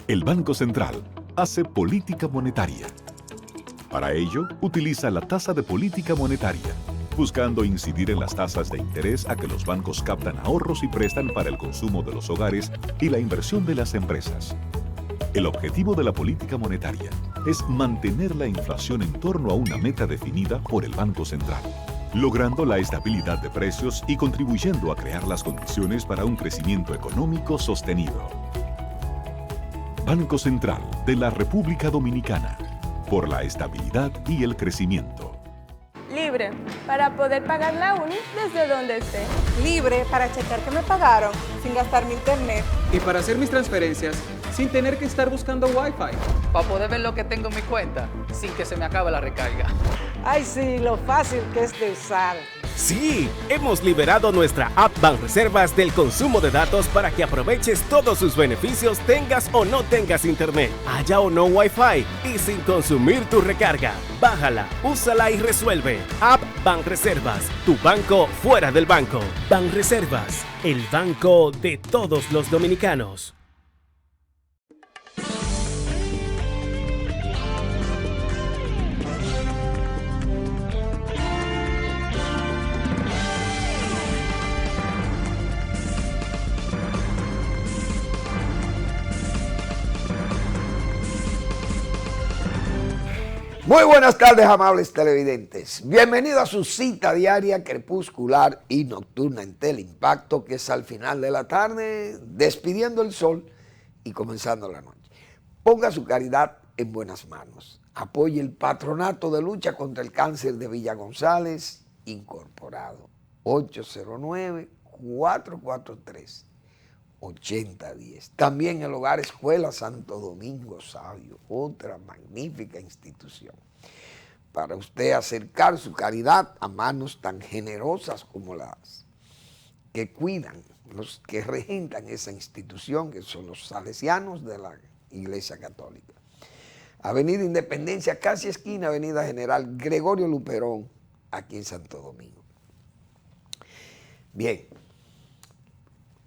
El Banco Central hace política monetaria. Para ello, utiliza la tasa de política monetaria, buscando incidir en las tasas de interés a que los bancos captan ahorros y prestan para el consumo de los hogares y la inversión de las empresas. El objetivo de la política monetaria es mantener la inflación en torno a una meta definida por el Banco Central, logrando la estabilidad de precios y contribuyendo a crear las condiciones para un crecimiento económico sostenido. Banco Central de la República Dominicana, por la estabilidad y el crecimiento. Libre, para poder pagar la uni desde donde esté. Libre para checar que me pagaron sin gastar mi internet. Y para hacer mis transferencias sin tener que estar buscando Wi-Fi. Para poder ver lo que tengo en mi cuenta sin que se me acabe la recarga. Ay, sí, lo fácil que es de usar. Sí, hemos liberado nuestra app Banreservas del consumo de datos para que aproveches todos sus beneficios tengas o no tengas internet, haya o no Wi-Fi y sin consumir tu recarga. Bájala, úsala y resuelve. App Banreservas, tu banco fuera del banco. Banreservas, el banco de todos los dominicanos. Muy buenas tardes, amables televidentes. Bienvenido a su cita diaria crepuscular y nocturna en Teleimpacto, que es al final de la tarde, despidiendo el sol y comenzando la noche. Ponga su caridad en buenas manos. Apoye el Patronato de Lucha contra el Cáncer de Villa González, incorporado. 809-443-8010. También el Hogar Escuela Santo Domingo Sabio, otra magnífica institución. Para usted acercar su caridad a manos tan generosas como las que cuidan, los que regentan esa institución, que son los salesianos de la Iglesia Católica. Avenida Independencia, casi esquina Avenida General Gregorio Luperón, aquí en Santo Domingo. Bien.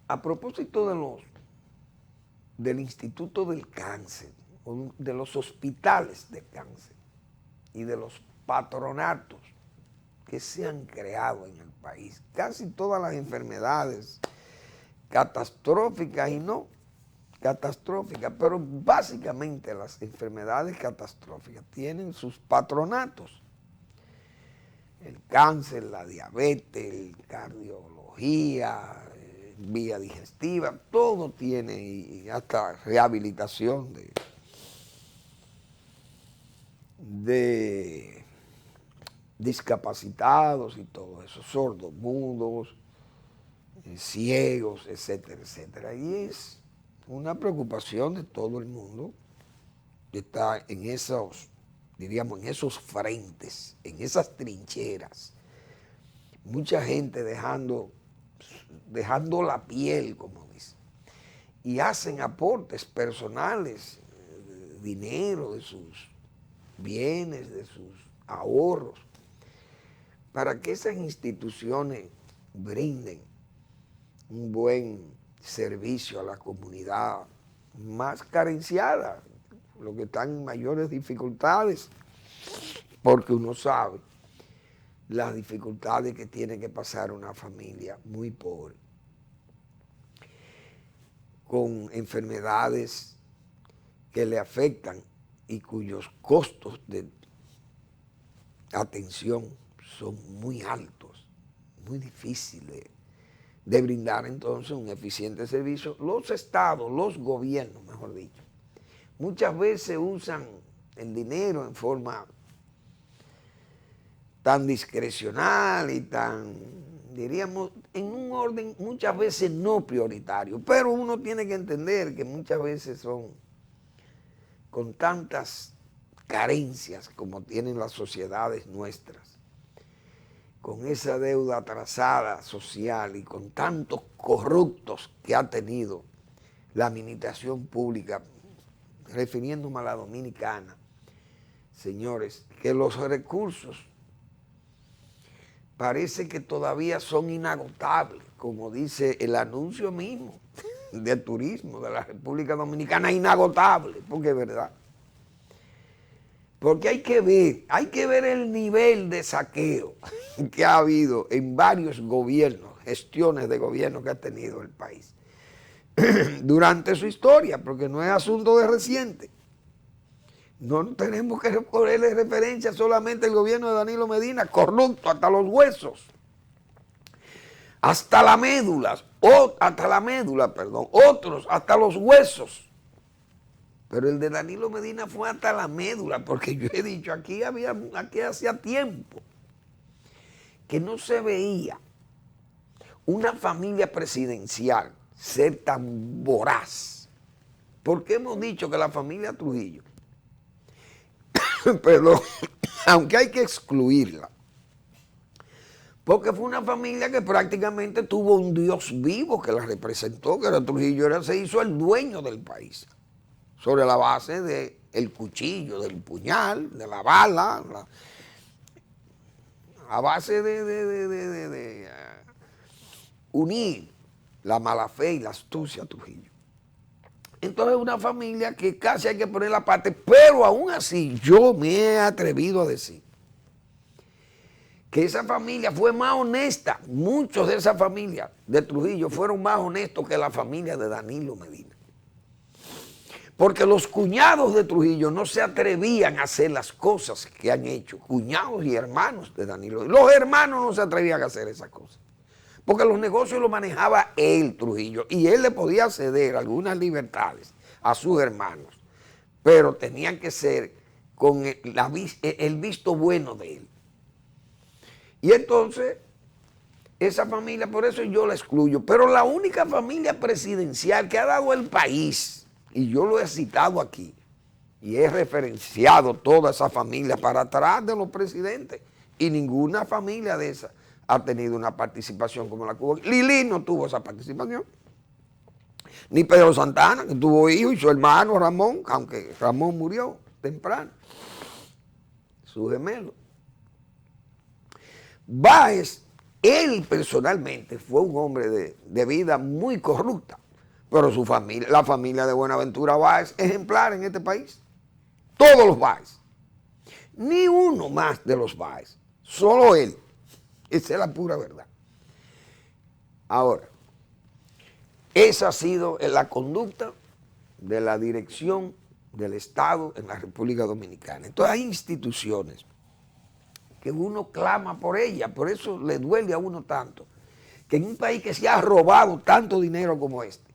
A propósito del Instituto del Cáncer, de los hospitales de cáncer y de los patronatos que se han creado en el país, casi todas las enfermedades catastróficas y no catastróficas, pero básicamente las enfermedades catastróficas tienen sus patronatos. El cáncer, la diabetes, la cardiología, vía digestiva, todo tiene, y hasta rehabilitación de discapacitados y todo eso, sordos, mudos, ciegos, etcétera, etcétera. Y es una preocupación de todo el mundo que está en esos, diríamos, en esos frentes, en esas trincheras. Mucha gente dejando la piel, como dice, y hacen aportes personales, dinero de sus bienes, de sus ahorros, para que esas instituciones brinden un buen servicio a la comunidad más carenciada, los que están en mayores dificultades, porque uno sabe las dificultades que tiene que pasar una familia muy pobre, con enfermedades que le afectan y cuyos costos de atención son muy altos, muy difíciles de brindar entonces un eficiente servicio. Los estados, los gobiernos, mejor dicho, muchas veces usan el dinero en forma tan discrecional y tan, diríamos, en un orden muchas veces no prioritario, pero uno tiene que entender que muchas veces son con tantas carencias como tienen las sociedades nuestras, con esa deuda atrasada social y con tantos corruptos que ha tenido la administración pública, refiriéndome a la dominicana, señores, que los recursos parece que todavía son inagotables, como dice el anuncio mismo. de turismo de la República Dominicana inagotable, porque es verdad. Porque hay que ver el nivel de saqueo que ha habido en varios gobiernos, gestiones de gobierno que ha tenido el país durante su historia, porque no es asunto de reciente. No tenemos que ponerle referencia solamente al gobierno de Danilo Medina, corrupto hasta los huesos, hasta la médula, otros hasta los huesos. Pero el de Danilo Medina fue hasta la médula, porque yo he dicho, aquí hacía tiempo que no se veía una familia presidencial ser tan voraz. Porque hemos dicho que la familia Trujillo, perdón, aunque hay que excluirla, porque fue una familia que prácticamente tuvo un Dios vivo que la representó, que era Trujillo, se hizo el dueño del país, sobre la base del cuchillo, del puñal, de la bala, a base de unir la mala fe y la astucia a Trujillo. Entonces una familia que casi hay que poner la parte, pero aún así yo me he atrevido a decir que esa familia fue más honesta. Muchos de esa familia de Trujillo fueron más honestos que la familia de Danilo Medina. Porque los cuñados de Trujillo no se atrevían a hacer las cosas que han hecho, cuñados y hermanos de Danilo. Los hermanos no se atrevían a hacer esas cosas, porque los negocios los manejaba él, Trujillo, y él le podía ceder algunas libertades a sus hermanos, pero tenían que ser con el visto bueno de él. Y entonces, esa familia, por eso yo la excluyo, pero la única familia presidencial que ha dado el país, y yo lo he citado aquí, y he referenciado toda esa familia para atrás de los presidentes, y ninguna familia de esas ha tenido una participación como la que hubo. Lili no tuvo esa participación, ni Pedro Santana, que tuvo hijo, y su hermano Ramón, aunque Ramón murió temprano, su gemelo. Báez, él personalmente fue un hombre de vida muy corrupta, pero su familia, la familia de Buenaventura Báez, ejemplar en este país. Todos los Báez. Ni uno más de los Báez. Solo él. Esa es la pura verdad. Ahora, esa ha sido la conducta de la dirección del Estado en la República Dominicana. Entonces hay instituciones que uno clama por ellas, por eso le duele a uno tanto, que en un país que se ha robado tanto dinero como este,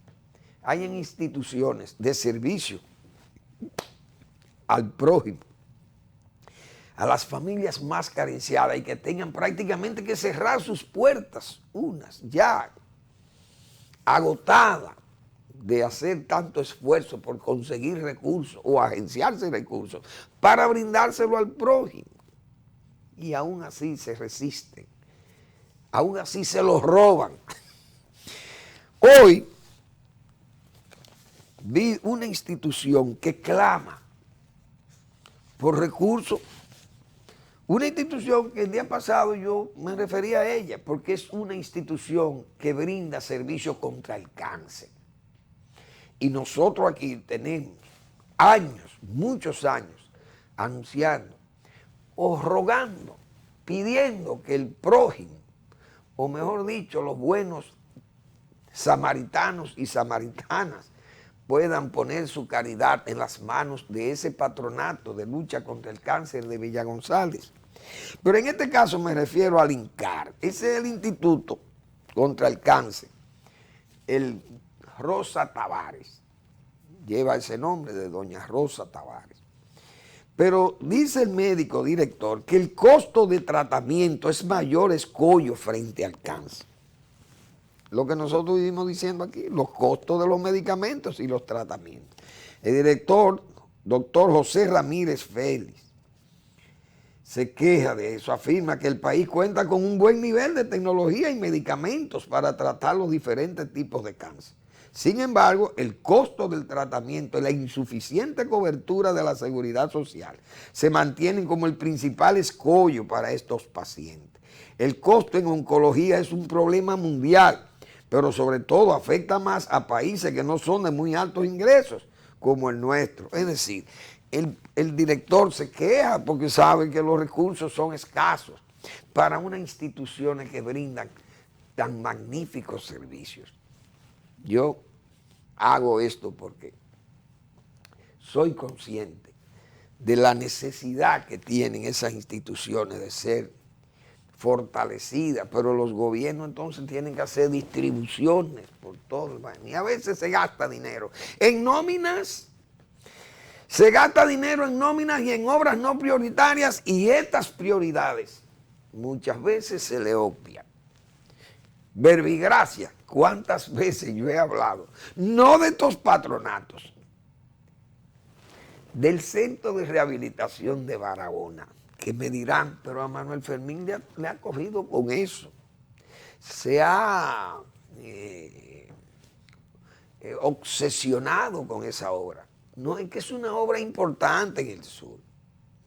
hay instituciones de servicio al prójimo, a las familias más carenciadas, y que tengan prácticamente que cerrar sus puertas, unas ya agotadas de hacer tanto esfuerzo por conseguir recursos o agenciarse recursos para brindárselo al prójimo. Y aún así se resisten, aún así se los roban. Hoy vi una institución que clama por recursos, una institución que el día pasado yo me refería a ella, porque es una institución que brinda servicio contra el cáncer. Y nosotros aquí tenemos años, muchos años, anunciando o rogando, pidiendo que el prójimo, o mejor dicho, los buenos samaritanos y samaritanas, puedan poner su caridad en las manos de ese patronato de lucha contra el cáncer de Villa González. Pero en este caso me refiero al INCAR. Ese es el Instituto contra el Cáncer. El Rosa Tavares. Lleva ese nombre de doña Rosa Tavares. Pero dice el médico director que el costo de tratamiento es mayor escollo frente al cáncer. Lo que nosotros vivimos diciendo aquí, los costos de los medicamentos y los tratamientos. El director, doctor José Ramírez Félix, se queja de eso, afirma que el país cuenta con un buen nivel de tecnología y medicamentos para tratar los diferentes tipos de cáncer. Sin embargo, el costo del tratamiento y la insuficiente cobertura de la seguridad social se mantienen como el principal escollo para estos pacientes. El costo en oncología es un problema mundial, pero sobre todo afecta más a países que no son de muy altos ingresos, como el nuestro. Es decir, el director se queja porque sabe que los recursos son escasos para unas instituciones que brindan tan magníficos servicios. Yo hago esto porque soy consciente de la necesidad que tienen esas instituciones de ser fortalecidas, pero los gobiernos entonces tienen que hacer distribuciones por todo el país. Y a veces se gasta dinero en nóminas, se gasta dinero en nóminas y en obras no prioritarias, y estas prioridades muchas veces se le obvian. Verbigracia, ¿cuántas veces yo he hablado? No de estos patronatos, del Centro de Rehabilitación de Barahona, que me dirán, pero a Manuel Fermín le ha cogido con eso. Se ha obsesionado con esa obra. No, es que es una obra importante en el sur.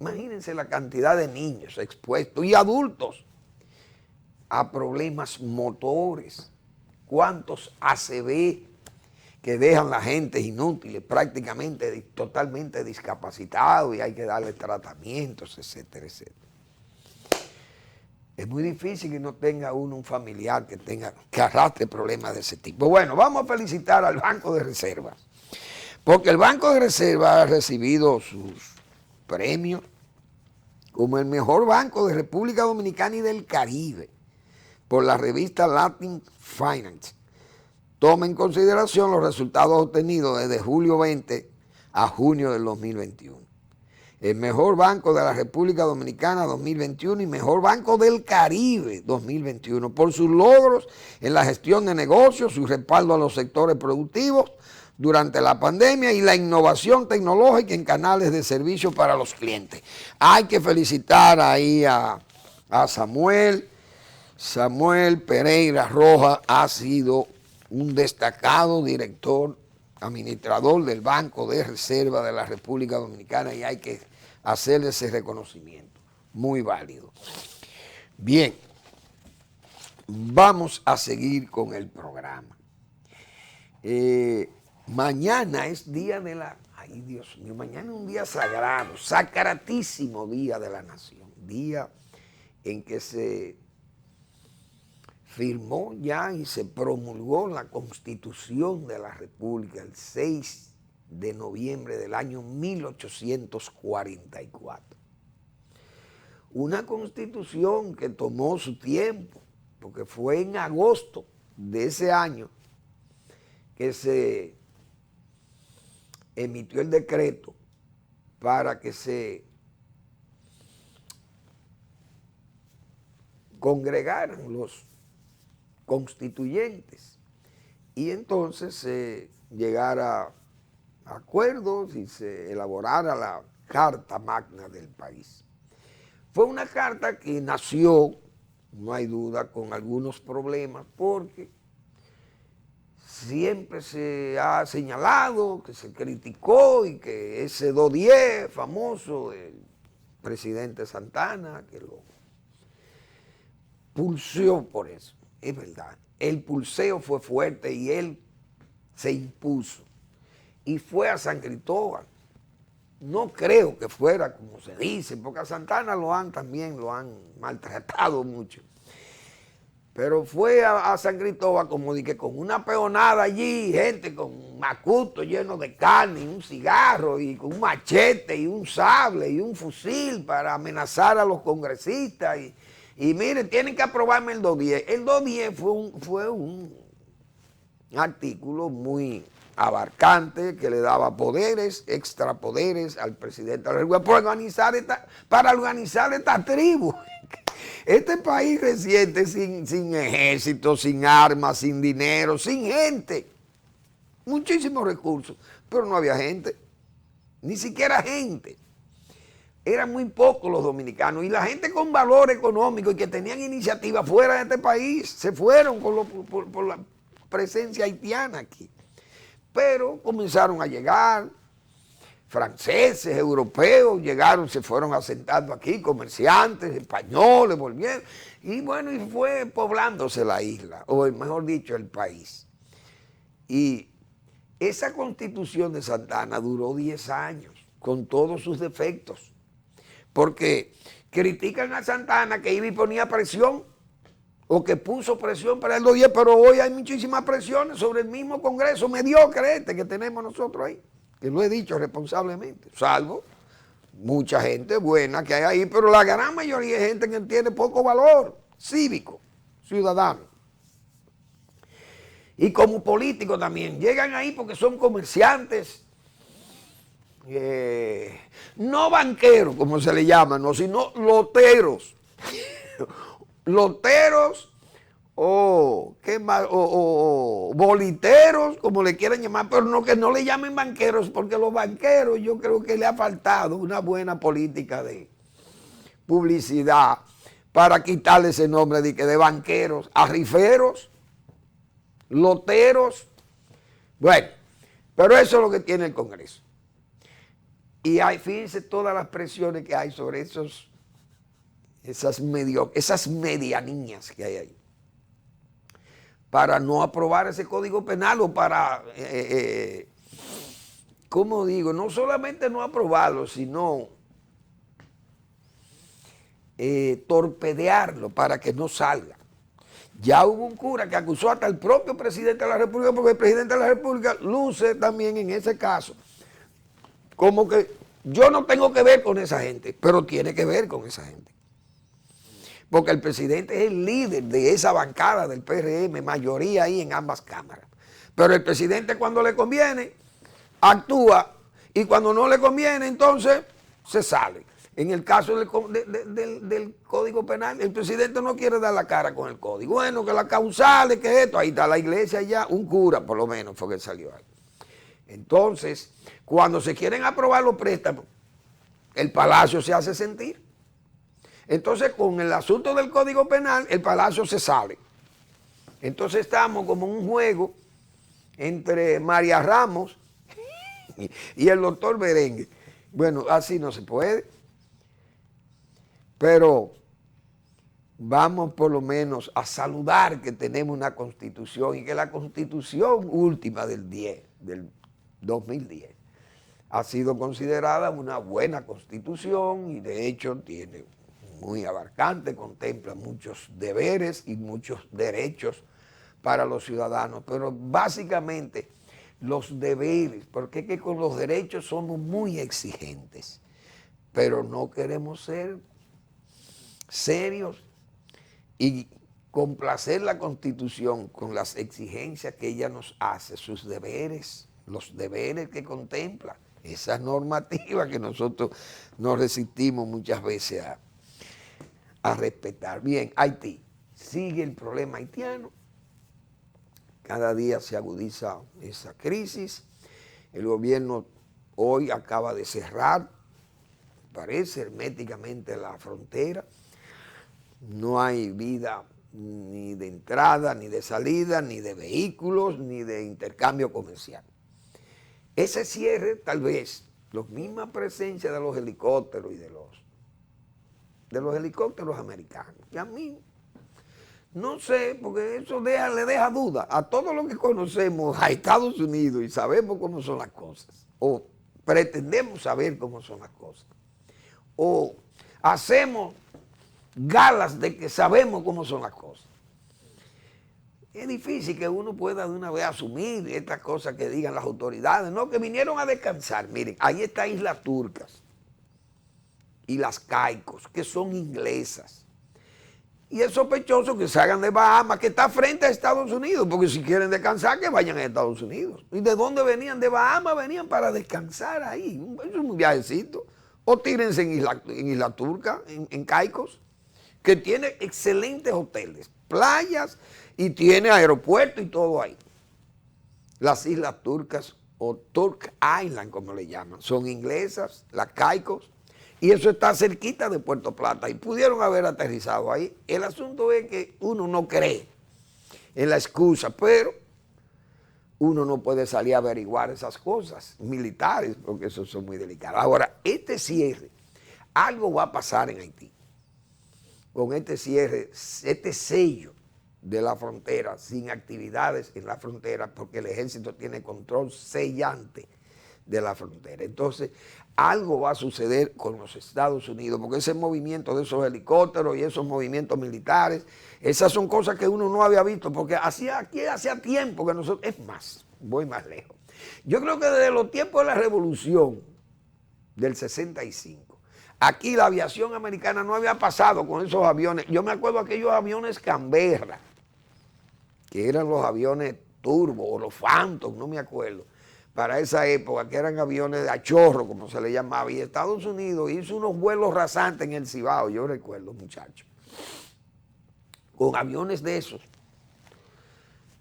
Imagínense la cantidad de niños expuestos y adultos a problemas motores. ¿Cuántos ACV que dejan la gente inútiles, prácticamente totalmente discapacitados, y hay que darle tratamientos, etcétera, etcétera? Es muy difícil que no tenga uno un familiar que arrastre problemas de ese tipo. Bueno, vamos a felicitar al Banco de Reservas, porque el Banco de Reservas ha recibido sus premios como el mejor banco de República Dominicana y del Caribe por la revista Latin Finance. Toma en consideración los resultados obtenidos desde julio 20 a junio del 2021. El mejor banco de la República Dominicana 2021 y mejor banco del Caribe 2021 por sus logros en la gestión de negocios, su respaldo a los sectores productivos durante la pandemia y la innovación tecnológica en canales de servicio para los clientes. Hay que felicitar ahí a Samuel Pereira Rojas. Ha sido un destacado director, administrador del Banco de Reserva de la República Dominicana, y hay que hacerle ese reconocimiento, muy válido. Bien, vamos a seguir con el programa. Mañana es día de la... Ay, Dios mío, mañana es un día sagrado, sacratísimo día de la nación, día en que se firmó ya y se promulgó la Constitución de la República el 6 de noviembre del año 1844. Una Constitución que tomó su tiempo, porque fue en agosto de ese año que se emitió el decreto para que se congregaran los constituyentes y entonces se llegara a acuerdos y se elaborara la Carta Magna del país. Fue una carta que nació, no hay duda, con algunos problemas, porque siempre se ha señalado que se criticó y que ese 210 famoso del presidente Santana, que lo pulseó por eso. Es verdad, el pulseo fue fuerte y él se impuso y fue a San Cristóbal. No creo que fuera como se dice, porque a Santana también lo han maltratado mucho. Pero fue a San Cristóbal como dije, con una peonada allí, gente con macuto lleno de carne y un cigarro y con un machete y un sable y un fusil para amenazar a los congresistas. Y miren, tienen que aprobarme el 210. El 210 fue un artículo muy abarcante que le daba poderes, extrapoderes al presidente de la República para organizar esta tribu. Este país reciente sin ejército, sin armas, sin dinero, sin gente. Muchísimos recursos, pero no había gente, ni siquiera gente. Eran muy pocos los dominicanos y la gente con valor económico y que tenían iniciativa fuera de este país se fueron por la presencia haitiana aquí. Pero comenzaron a llegar franceses, europeos, llegaron, se fueron asentando aquí, comerciantes, españoles, volvieron, y bueno, y fue poblándose la isla, o mejor dicho, el país. Y esa Constitución de Santa Ana duró 10 años, con todos sus defectos, porque critican a Santa Ana que iba y ponía presión, o que puso presión para el 10, pero hoy hay muchísimas presiones sobre el mismo Congreso mediocre que tenemos nosotros ahí, que lo he dicho responsablemente, salvo mucha gente buena que hay ahí, pero la gran mayoría es gente que tiene poco valor cívico, ciudadano. Y como políticos también, llegan ahí porque son comerciantes, no banqueros, como se le llama, no, sino loteros. Loteros o boliteros, como le quieran llamar, pero no que no le llamen banqueros, porque los banqueros yo creo que le ha faltado una buena política de publicidad para quitarle ese nombre de banqueros a riferos, loteros. Bueno, pero eso es lo que tiene el Congreso. Y hay, fíjense todas las presiones que hay sobre esas medianías que hay ahí, para no aprobar ese Código Penal o para, ¿cómo digo? No solamente no aprobarlo, sino torpedearlo para que no salga. Ya hubo un cura que acusó hasta el propio presidente de la República, porque el presidente de la República luce también en ese caso como que yo no tengo que ver con esa gente, pero tiene que ver con esa gente. Porque el presidente es el líder de esa bancada del PRM, mayoría ahí en ambas cámaras. Pero el presidente cuando le conviene, actúa, y cuando no le conviene, entonces se sale. En el caso del Código Penal, el presidente no quiere dar la cara con el código. Bueno, que la causal, que esto, ahí está la iglesia ya, un cura por lo menos fue que salió ahí. Entonces, cuando se quieren aprobar los préstamos, el Palacio se hace sentir. Entonces, con el asunto del Código Penal, el Palacio se sale. Entonces estamos como en un juego entre María Ramos y el doctor Berengue. Bueno, así no se puede. Pero vamos por lo menos a saludar que tenemos una Constitución y que la Constitución última del 2010 ha sido considerada una buena Constitución y de hecho tiene muy abarcante, contempla muchos deberes y muchos derechos para los ciudadanos, pero básicamente los deberes, porque es que con los derechos somos muy exigentes, pero no queremos ser serios y complacer la Constitución con las exigencias que ella nos hace, sus deberes, los deberes que contempla, esas normativas que nosotros nos resistimos muchas veces a respetar. Bien, Haití, sigue el problema haitiano, cada día se agudiza esa crisis, el gobierno hoy acaba de cerrar, parece herméticamente la frontera, no hay vida ni de entrada, ni de salida, ni de vehículos, ni de intercambio comercial. Ese cierre, tal vez, la misma presencia de los helicópteros y de los helicópteros americanos, que a mí, no sé, porque eso le deja duda a todos los que conocemos a Estados Unidos y sabemos cómo son las cosas, o pretendemos saber cómo son las cosas, o hacemos galas de que sabemos cómo son las cosas. Es difícil que uno pueda de una vez asumir estas cosas que digan las autoridades, no, que vinieron a descansar. Miren, ahí está Islas Turcas y las Caicos, que son inglesas. Y es sospechoso que salgan de Bahamas, que está frente a Estados Unidos, porque si quieren descansar, que vayan a Estados Unidos. ¿Y de dónde venían? De Bahamas venían para descansar ahí. Eso es un viajecito. O tírense en Isla Turca, en Caicos, que tiene excelentes hoteles, playas y tiene aeropuerto y todo ahí. Las Islas Turcas o Turk Island, como le llaman, son inglesas, las Caicos, y eso está cerquita de Puerto Plata y pudieron haber aterrizado ahí. El asunto es que uno no cree en la excusa, pero uno no puede salir a averiguar esas cosas militares, porque eso son muy delicados. Ahora, este cierre, algo va a pasar en Haití. Con este cierre, este sello de la frontera, sin actividades en la frontera, porque el ejército tiene control sellante de la frontera. Entonces, algo va a suceder con los Estados Unidos, porque ese movimiento de esos helicópteros y esos movimientos militares, esas son cosas que uno no había visto, porque hacía tiempo que nosotros, es más, voy más lejos. Yo creo que desde los tiempos de la Revolución del 65, aquí la aviación americana no había pasado con esos aviones. Yo me acuerdo de aquellos aviones Canberra, que eran los aviones turbo o los Phantom, no me acuerdo, para esa época, que eran aviones de a chorro, como se le llamaba, y Estados Unidos hizo unos vuelos rasantes en el Cibao, yo recuerdo, muchachos, con aviones de esos.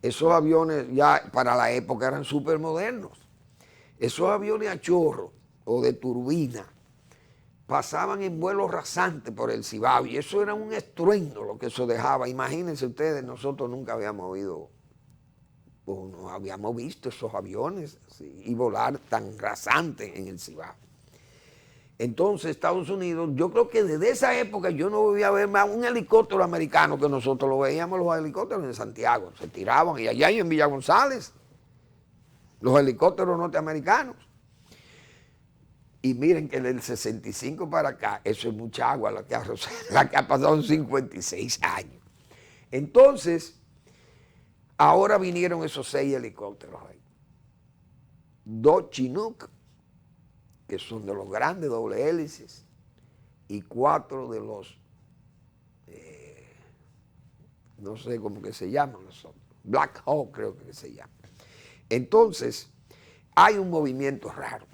Esos aviones ya para la época eran súper modernos. Esos aviones a chorro o de turbina pasaban en vuelos rasantes por el Cibao, y eso era un estruendo lo que eso dejaba. Imagínense ustedes, nosotros nunca habíamos oído, o no habíamos visto esos aviones y volar tan rasante en el Cibao. Entonces Estados Unidos, yo creo que desde esa época yo no volví a ver más un helicóptero americano, que nosotros lo veíamos los helicópteros en Santiago, se tiraban, y allá en Villa González, los helicópteros norteamericanos. Y miren que del 65 para acá, eso es mucha agua la que ha pasado en 56 años. Entonces, ahora vinieron esos 6 helicópteros ahí. 2 Chinook, que son de los grandes doble hélices, y 4 de los, no sé cómo que se llaman los otros, Black Hawk creo que se llama. Entonces, hay un movimiento raro.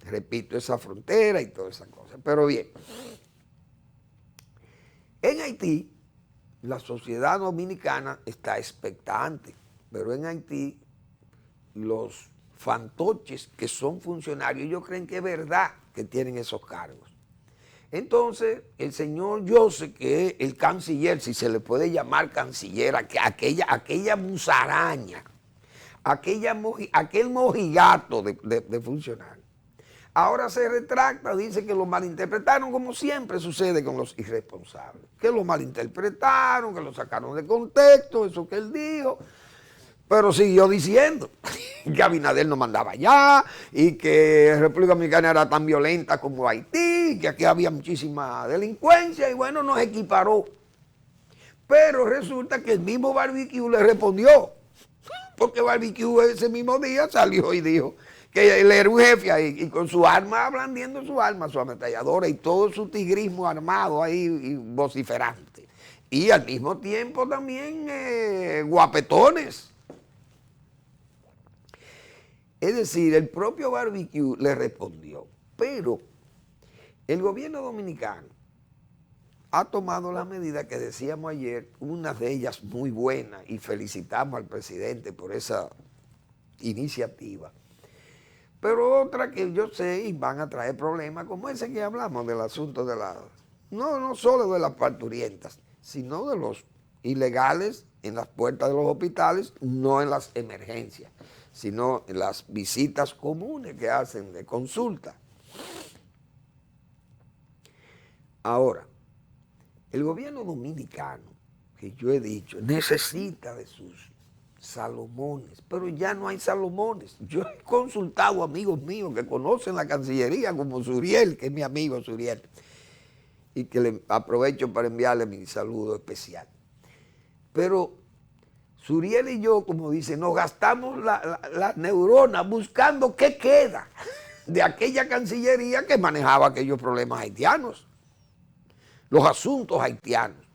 Repito, esa frontera y todas esas cosas. Pero bien, en Haití, la sociedad dominicana está expectante, pero en Haití, los fantoches que son funcionarios, ellos creen que es verdad que tienen esos cargos. Entonces, el señor Joseph, que es el canciller, si se le puede llamar canciller, aquella musaraña, aquel mojigato de funcionarios, ahora se retracta, dice que lo malinterpretaron, como siempre sucede con los irresponsables, que lo malinterpretaron, que lo sacaron de contexto, eso que él dijo, pero siguió diciendo que Abinader no mandaba allá, y que República Dominicana era tan violenta como Haití, que aquí había muchísima delincuencia, y bueno, nos equiparó. Pero resulta que el mismo Barbecue le respondió, porque Barbecue ese mismo día salió y dijo que él era un jefe ahí, y con su arma, blandiendo su arma, su ametralladora y todo su tigrismo armado ahí y vociferante. Y al mismo tiempo también guapetones. Es decir, el propio Barbecue le respondió, pero el gobierno dominicano ha tomado las medidas que decíamos ayer, unas de ellas muy buenas, y felicitamos al presidente por esa iniciativa. Pero otra que yo sé y van a traer problemas, como ese que hablamos del asunto de las, no solo de las parturientas, sino de los ilegales en las puertas de los hospitales, no en las emergencias, sino en las visitas comunes que hacen de consulta. Ahora, el gobierno dominicano, que yo he dicho, necesita de sus Salomones, pero ya no hay Salomones. Yo he consultado amigos míos que conocen la Cancillería, como Suriel, que es mi amigo Suriel, y que le aprovecho para enviarle mi saludo especial. Pero Suriel y yo, como dicen, nos gastamos las neuronas buscando qué queda de aquella Cancillería que manejaba aquellos problemas haitianos, los asuntos haitianos.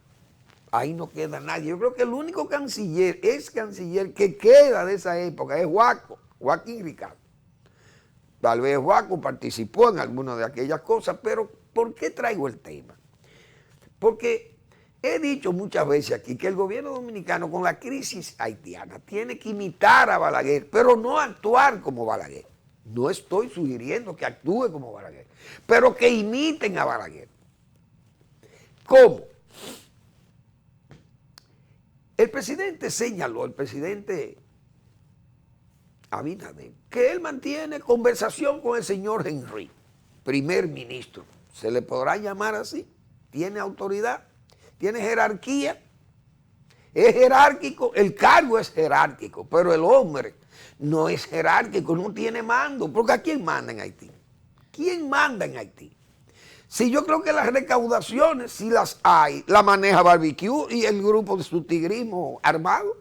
Ahí no queda nadie. Yo creo que el único canciller que queda de esa época es Joaquín Ricardo. Tal vez Joaquín participó en alguna de aquellas cosas, pero ¿por qué traigo el tema? Porque he dicho muchas veces aquí que el gobierno dominicano con la crisis haitiana tiene que imitar a Balaguer, pero no actuar como Balaguer. No estoy sugiriendo que actúe como Balaguer, pero que imiten a Balaguer. ¿Cómo? El presidente señaló, el presidente Abinader, que él mantiene conversación con el señor Henry, primer ministro. ¿Se le podrá llamar así? ¿Tiene autoridad? ¿Tiene jerarquía? Es jerárquico, el cargo es jerárquico, pero el hombre no es jerárquico, no tiene mando. Porque ¿a quién manda en Haití? ¿Quién manda en Haití? Si yo creo que las recaudaciones, si las hay, la maneja Barbecue y el grupo de su tigrismo armado.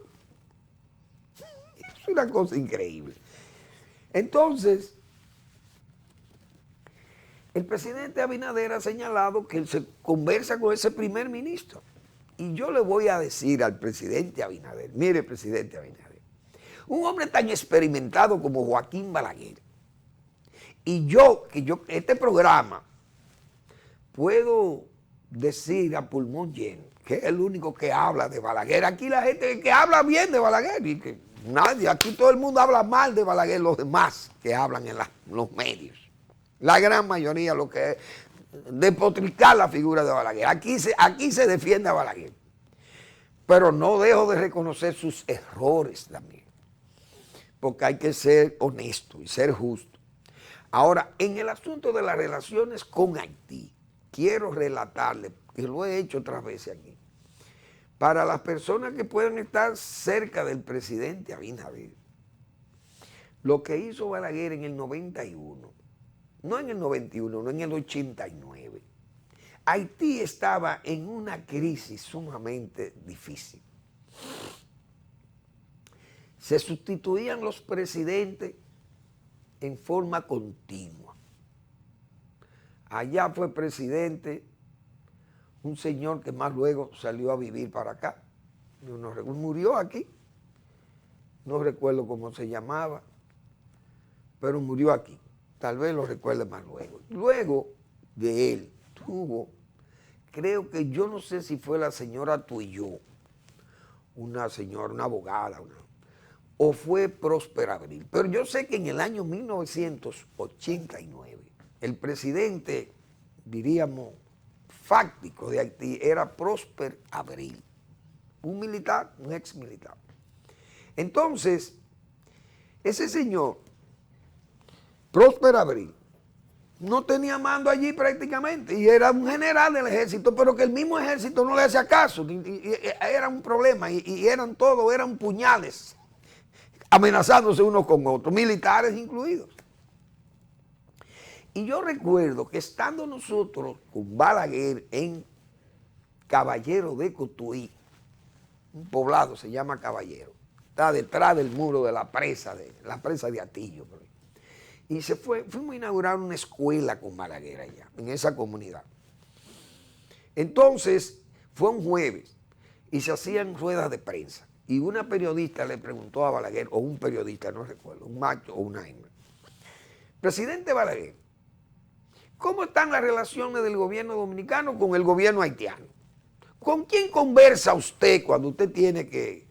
Es una cosa increíble. Entonces, el presidente Abinader ha señalado que él se conversa con ese primer ministro. Y yo le voy a decir al presidente Abinader, mire, presidente Abinader, un hombre tan experimentado como Joaquín Balaguer, y este programa, puedo decir a pulmón lleno que es el único que habla de Balaguer. Aquí la gente que habla bien de Balaguer, y que nadie, aquí todo el mundo habla mal de Balaguer, los demás que hablan en los medios. La gran mayoría lo que es despotricar la figura de Balaguer. Aquí se defiende a Balaguer. Pero no dejo de reconocer sus errores también. Porque hay que ser honesto y ser justo. Ahora, en el asunto de las relaciones con Haití, quiero relatarle, que lo he hecho otras veces aquí, para las personas que puedan estar cerca del presidente Abinader, lo que hizo Balaguer en el 91, no en el 91, no en el 89. Haití estaba en una crisis sumamente difícil. Se sustituían los presidentes en forma continua. Allá fue presidente un señor que más luego salió a vivir para acá. Murió aquí. No recuerdo cómo se llamaba, pero murió aquí. Tal vez lo recuerde más luego. Luego de él tuvo, creo que yo no sé si fue la señora Tuyó, una señora, una abogada, o fue Próspero Abril. Pero yo sé que en el año 1989, el presidente, diríamos, fáctico de Haití era Próspero Abril, un militar, un ex militar. Entonces, ese señor, Próspero Abril, no tenía mando allí prácticamente y era un general del ejército, pero que el mismo ejército no le hacía caso, y era un problema y eran puñales, amenazándose unos con otros, militares incluidos. Y yo recuerdo que estando nosotros con Balaguer en Caballero de Cotuí, un poblado se llama Caballero, está detrás del muro de la presa de Atillo. Y fuimos a inaugurar una escuela con Balaguer allá, en esa comunidad. Entonces, fue un jueves y se hacían ruedas de prensa. Y una periodista le preguntó a Balaguer, o un periodista, no recuerdo, un macho o una hembra: presidente Balaguer, ¿cómo están las relaciones del gobierno dominicano con el gobierno haitiano? ¿Con quién conversa usted cuando usted tiene que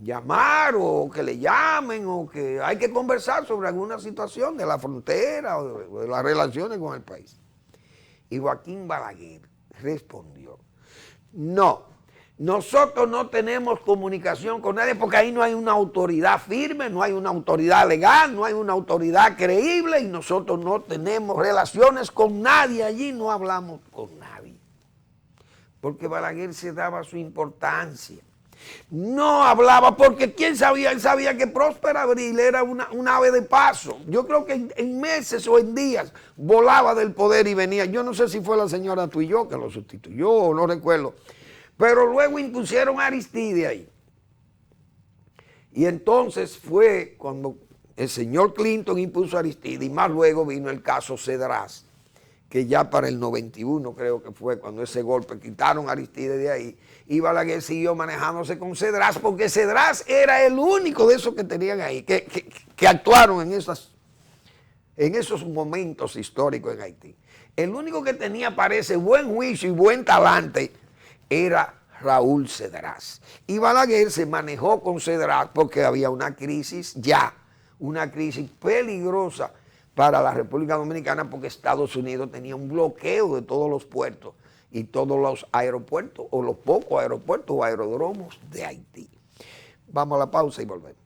llamar o que le llamen o que hay que conversar sobre alguna situación de la frontera o de las relaciones con el país? Y Joaquín Balaguer respondió: no, nosotros no tenemos comunicación con nadie porque ahí no hay una autoridad firme, no hay una autoridad legal, no hay una autoridad creíble y nosotros no tenemos relaciones con nadie allí, no hablamos con nadie. Porque Balaguer se daba su importancia. No hablaba porque quién sabía, él sabía que Próspero Abril era un ave de paso. Yo creo que en meses o en días volaba del poder y venía. Yo no sé si fue la señora Tuyó que lo sustituyó o no recuerdo. Pero luego impusieron a Aristide ahí. Y entonces fue cuando el señor Clinton impuso a Aristide y más luego vino el caso Cedras, que ya para el 91 creo que fue cuando ese golpe quitaron a Aristide de ahí y Balaguer siguió manejándose con Cedras porque Cedras era el único de esos que tenían ahí, que actuaron en esos momentos históricos en Haití. El único que tenía, parece, buen juicio y buen talante era Raúl Cedras. Y Balaguer se manejó con Cedras porque había una crisis una crisis peligrosa para la República Dominicana porque Estados Unidos tenía un bloqueo de todos los puertos y todos los aeropuertos o los pocos aeropuertos o aeródromos de Haití. Vamos a la pausa y volvemos.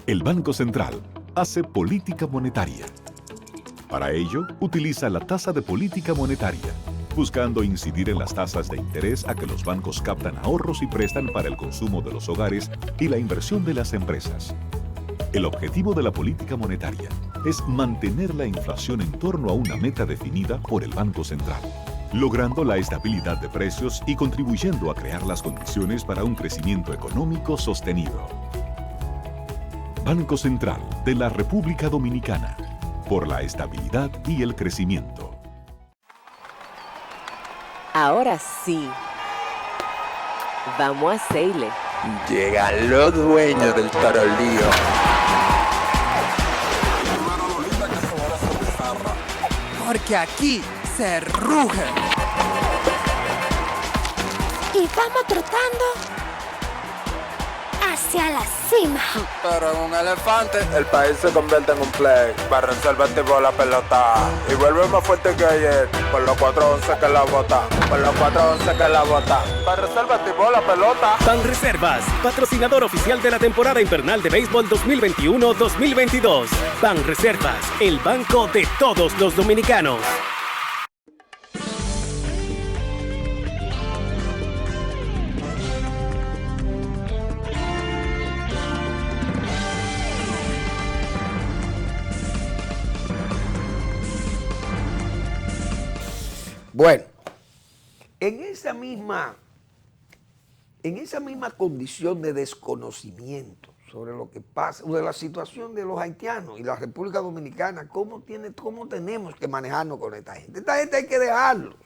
El Banco Central hace política monetaria. Para ello, utiliza la tasa de política monetaria, buscando incidir en las tasas de interés a que los bancos captan ahorros y prestan para el consumo de los hogares y la inversión de las empresas. El objetivo de la política monetaria es mantener la inflación en torno a una meta definida por el Banco Central, logrando la estabilidad de precios y contribuyendo a crear las condiciones para un crecimiento económico sostenido. Banco Central de la República Dominicana, por la estabilidad y el crecimiento. Ahora sí, vamos a hacerle. Llegan los dueños del tarolío. Porque aquí se ruge. Y vamos trotando hacia la cima. Pero en un elefante, el país se convierte en un play. Para reservar tipo la pelota. Y vuelve más fuerte que ayer. Por los 411 que la bota. Por los 411 que la bota. Para reservar tipo la pelota. Banreservas, patrocinador oficial de la temporada invernal de béisbol 2021-2022. Banreservas, el banco de todos los dominicanos. Bueno, en esa misma condición de desconocimiento sobre lo que pasa, de la situación de los haitianos y la República Dominicana, cómo tenemos que manejarnos con esta gente. Esta gente hay que dejarlo.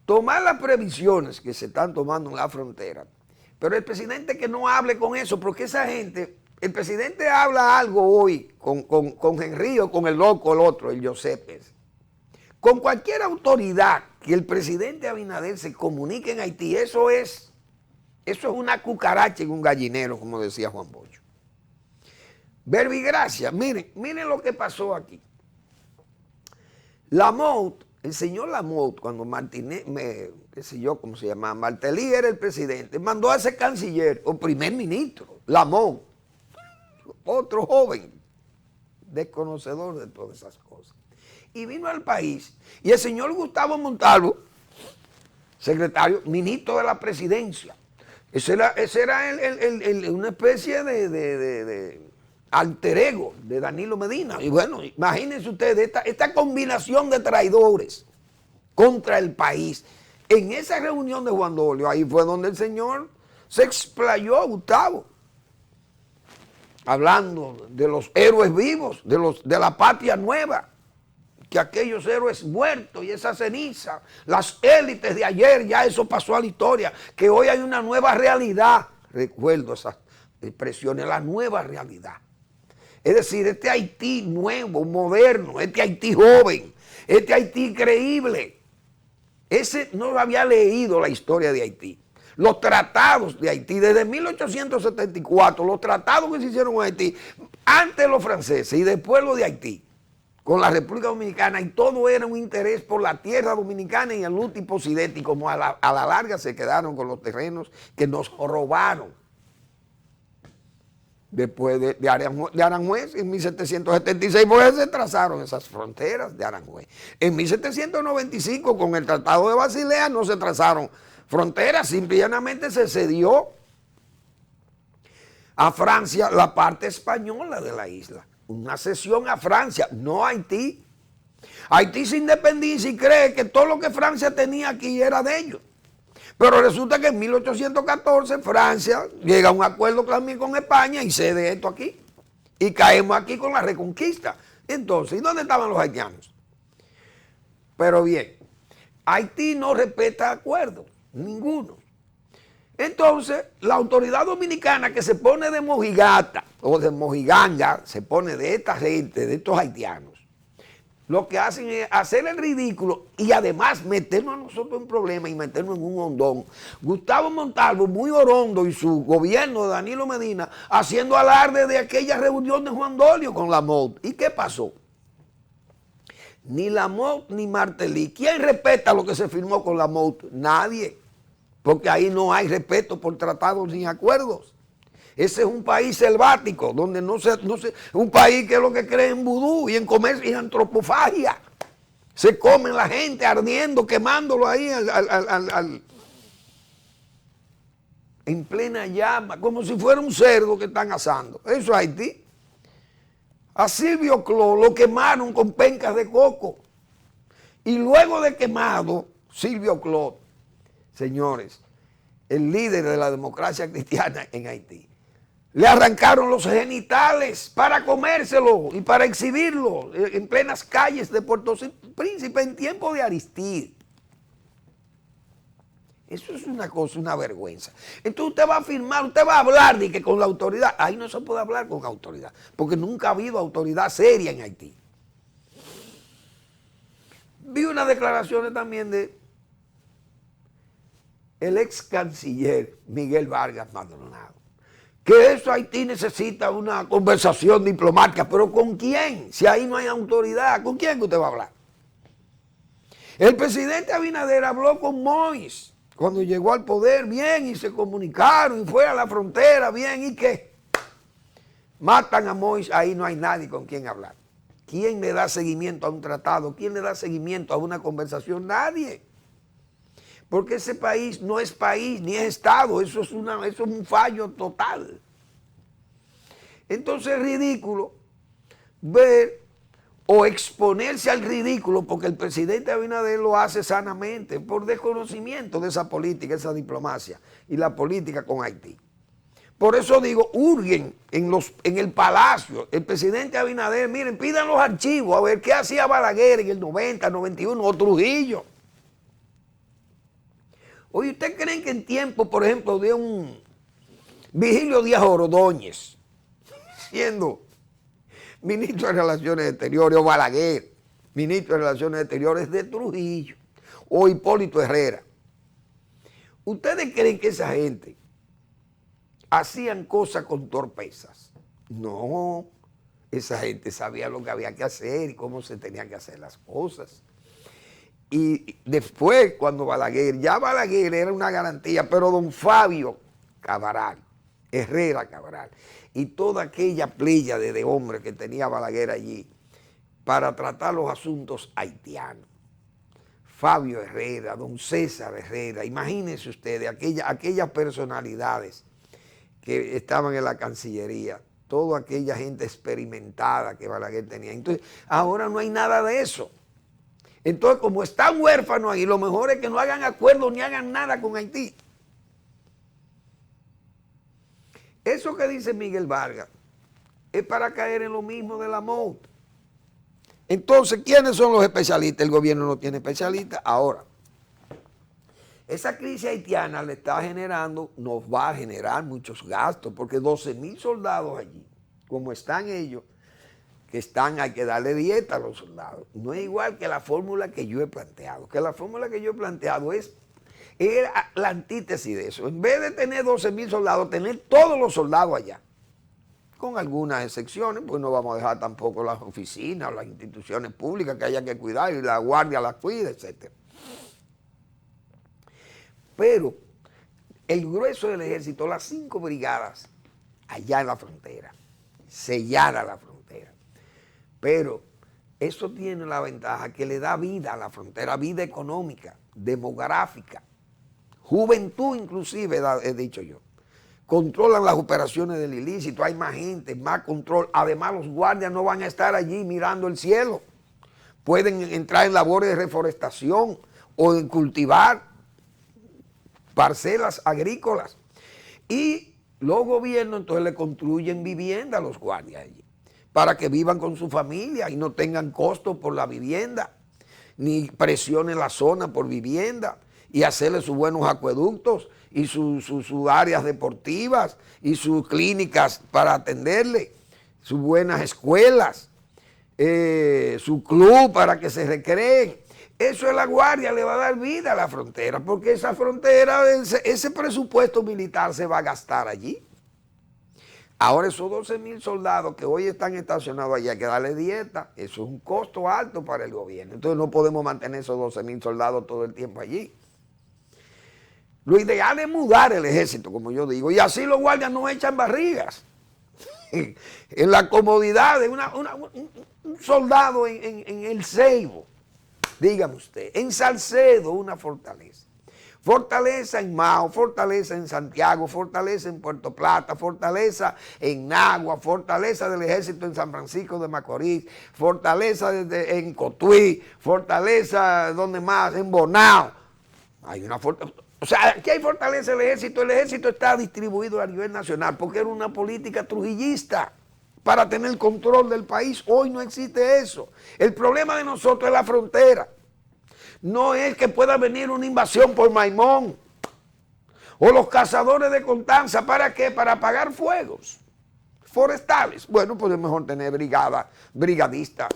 Tomar las previsiones que se están tomando en la frontera, pero el presidente que no hable con eso, porque esa gente, el presidente habla algo hoy con Henry o con el loco, el otro, el Giuseppe. Con cualquier autoridad que el presidente Abinader se comunique en Haití, eso es una cucaracha en un gallinero, como decía Juan Bosch. Verbigracia, miren lo que pasó aquí. Lamotte, el señor Lamotte, cuando Martínez, qué sé yo cómo se llamaba, Martelly era el presidente, mandó a ser canciller o primer ministro, Lamotte, otro joven, desconocedor de todas esas cosas. Y vino al país, y el señor Gustavo Montalvo, secretario, ministro de la presidencia, ese era una especie de alter ego de Danilo Medina. Y bueno, imagínense ustedes esta combinación de traidores contra el país. En esa reunión de Juan Dolio, ahí fue donde el señor se explayó, Gustavo, hablando de los héroes vivos, de la patria nueva, que aquellos héroes muertos y esa ceniza, las élites de ayer, ya eso pasó a la historia, que hoy hay una nueva realidad. Recuerdo esas expresiones, la nueva realidad. Es decir, este Haití nuevo, moderno, este Haití joven, este Haití creíble. Ese no había leído la historia de Haití. Los tratados de Haití, desde 1874, los tratados que se hicieron en Haití, antes los franceses y después los de Haití, con la República Dominicana, y todo era un interés por la tierra dominicana y el último occidente, y como a la larga se quedaron con los terrenos que nos robaron. Después de Aranjuez, en 1776, pues se trazaron esas fronteras de Aranjuez. En 1795, con el Tratado de Basilea, no se trazaron fronteras, simplemente se cedió a Francia la parte española de la isla. Una cesión a Francia, no a Haití. Haití se independiza y cree que todo lo que Francia tenía aquí era de ellos. Pero resulta que en 1814 Francia llega a un acuerdo también con España y cede esto aquí. Y caemos aquí con la reconquista. Entonces, ¿y dónde estaban los haitianos? Pero bien, Haití no respeta acuerdos, ninguno. Entonces, la autoridad dominicana que se pone de mojigata o de mojiganga, se pone de esta gente, de estos haitianos, lo que hacen es hacer el ridículo y además meternos a nosotros en problemas y meternos en un hondón. Gustavo Montalvo, muy orondo, y su gobierno de Danilo Medina, haciendo alarde de aquella reunión de Juan Dolio con Lamotte. ¿Y qué pasó? Ni Lamotte ni Martelly. ¿Quién respeta lo que se firmó con Lamotte? Nadie. Porque ahí no hay respeto por tratados ni acuerdos. Ese es un país selvático, donde un país que es lo que cree en vudú y en comer y en antropofagia. Se comen la gente ardiendo, quemándolo ahí en plena llama, como si fuera un cerdo que están asando. Eso es Haití. A Silvio Cló lo quemaron con pencas de coco. Y luego de quemado, Silvio Cló, señores, el líder de la democracia cristiana en Haití, le arrancaron los genitales para comérselo y para exhibirlo en plenas calles de Puerto Príncipe en tiempo de Aristide. Eso es una cosa, una vergüenza. Entonces usted va a firmar, usted va a hablar de que con la autoridad. Ahí no se puede hablar con autoridad, porque nunca ha habido autoridad seria en Haití. Vi unas declaraciones también de el ex canciller Miguel Vargas Maldonado, que eso Haití necesita una conversación diplomática, pero ¿con quién? Si ahí no hay autoridad, ¿con quién que usted va a hablar? El presidente Abinader habló con Moïse cuando llegó al poder, bien, y se comunicaron, y fue a la frontera, bien, ¿y qué? Matan a Moïse, ahí no hay nadie con quien hablar. ¿Quién le da seguimiento a un tratado? ¿Quién le da seguimiento a una conversación? Nadie. Porque ese país no es país ni es Estado, eso es un fallo total. Entonces es ridículo ver o exponerse al ridículo, porque el presidente Abinader lo hace sanamente, por desconocimiento de esa política, esa diplomacia y la política con Haití. Por eso digo, hurguen en el palacio, el presidente Abinader, miren, pidan los archivos a ver qué hacía Balaguer en el 90, 91 o Trujillo. Oye, ¿ustedes creen que en tiempo, por ejemplo, de un Vigilio Díaz Ordóñez, siendo ministro de Relaciones Exteriores, o Balaguer, ministro de Relaciones Exteriores de Trujillo, o Hipólito Herrera, ¿ustedes creen que esa gente hacían cosas con torpezas? No, esa gente sabía lo que había que hacer y cómo se tenían que hacer las cosas. Y después, cuando ya Balaguer era una garantía, pero don Fabio Cabral, Herrera Cabral, y toda aquella pléyade de hombres que tenía Balaguer allí para tratar los asuntos haitianos. Fabio Herrera, don César Herrera, imagínense ustedes, aquellas personalidades que estaban en la Cancillería, toda aquella gente experimentada que Balaguer tenía. Entonces, ahora no hay nada de eso. Entonces, como están huérfanos ahí, lo mejor es que no hagan acuerdos ni hagan nada con Haití. Eso que dice Miguel Vargas es para caer en lo mismo de la MOUT. Entonces, ¿quiénes son los especialistas? El gobierno no tiene especialistas. Ahora, esa crisis haitiana le está generando, nos va a generar muchos gastos, porque 12,000 soldados allí, como están ellos, hay que darle dieta a los soldados. No es igual que la fórmula que yo he planteado, que la fórmula que yo he planteado es la antítesis de eso. En vez de tener 12,000 soldados, tener todos los soldados allá, con algunas excepciones, pues no vamos a dejar tampoco las oficinas o las instituciones públicas que haya que cuidar y la guardia las cuida, etc. Pero el grueso del ejército, las 5 brigadas allá en la frontera, sellada la frontera. Pero eso tiene la ventaja que le da vida a la frontera, vida económica, demográfica, juventud inclusive, he dicho yo. Controlan las operaciones del ilícito, hay más gente, más control. Además, los guardias no van a estar allí mirando el cielo. Pueden entrar en labores de reforestación o en cultivar parcelas agrícolas. Y los gobiernos entonces le construyen vivienda a los guardias allí, para que vivan con su familia y no tengan costo por la vivienda, ni presión en la zona por vivienda, y hacerle sus buenos acueductos y sus áreas deportivas y sus clínicas para atenderle, sus buenas escuelas, su club para que se recreen. Eso es la guardia, le va a dar vida a la frontera, porque esa frontera, ese presupuesto militar se va a gastar allí. Ahora esos 12,000 soldados que hoy están estacionados allá, hay que darle dieta, eso es un costo alto para el gobierno. Entonces no podemos mantener esos 12,000 soldados todo el tiempo allí. Lo ideal es mudar el ejército, como yo digo, y así los guardias no echan barrigas. En la comodidad de un soldado en El Ceibo, dígame usted, en Salcedo, una fortaleza. Fortaleza en Mao, fortaleza en Santiago, fortaleza en Puerto Plata, fortaleza en Nagua, fortaleza del ejército en San Francisco de Macorís, fortaleza en Cotuí, fortaleza, ¿dónde más? En Bonao. Hay una fortaleza. O sea, aquí hay fortaleza del ejército. El ejército está distribuido a nivel nacional porque era una política trujillista para tener control del país. Hoy no existe eso. El problema de nosotros es la frontera. No es que pueda venir una invasión por Maimón o los cazadores de Constanza. ¿Para qué? Para apagar fuegos forestales. Bueno, pues es mejor tener brigadistas,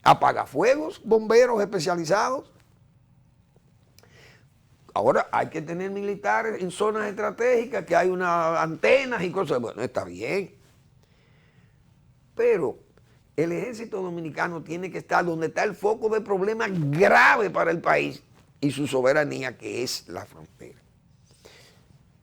apagafuegos, bomberos especializados. Ahora hay que tener militares en zonas estratégicas, que hay unas antenas y cosas. Bueno, está bien. Pero el ejército dominicano tiene que estar donde está el foco de problemas graves para el país y su soberanía, que es la frontera.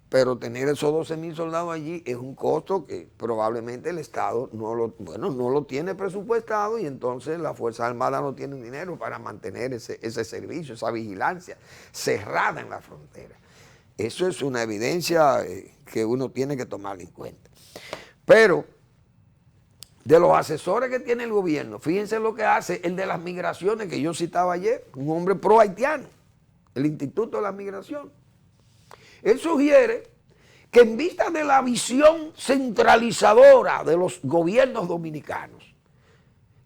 Pero tener esos 12,000 soldados allí es un costo que probablemente el Estado no lo tiene presupuestado, y entonces las Fuerzas Armadas no tienen dinero para mantener ese servicio, esa vigilancia cerrada en la frontera. Eso es una evidencia que uno tiene que tomar en cuenta. Pero de los asesores que tiene el gobierno, fíjense lo que hace el de las migraciones que yo citaba ayer, un hombre pro haitiano, el Instituto de la Migración. Él sugiere que en vista de la visión centralizadora de los gobiernos dominicanos,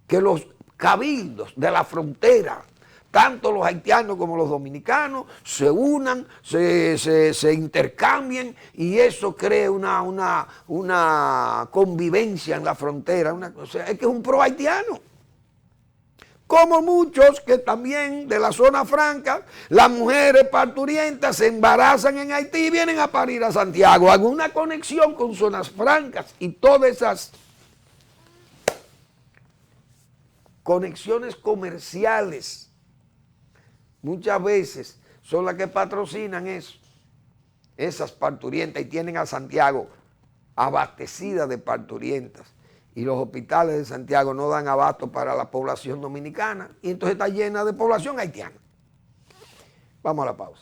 que los cabildos de la frontera, tanto los haitianos como los dominicanos, se unan, se intercambien, y eso cree una convivencia en la frontera. O sea, es que es un pro haitiano. Como muchos que también de la zona franca, las mujeres parturientas se embarazan en Haití y vienen a parir a Santiago. Alguna conexión con zonas francas, y todas esas conexiones comerciales muchas veces son las que patrocinan eso, esas parturientas, y tienen a Santiago abastecida de parturientas. Y los hospitales de Santiago no dan abasto para la población dominicana, y entonces está llena de población haitiana. Vamos a la pausa.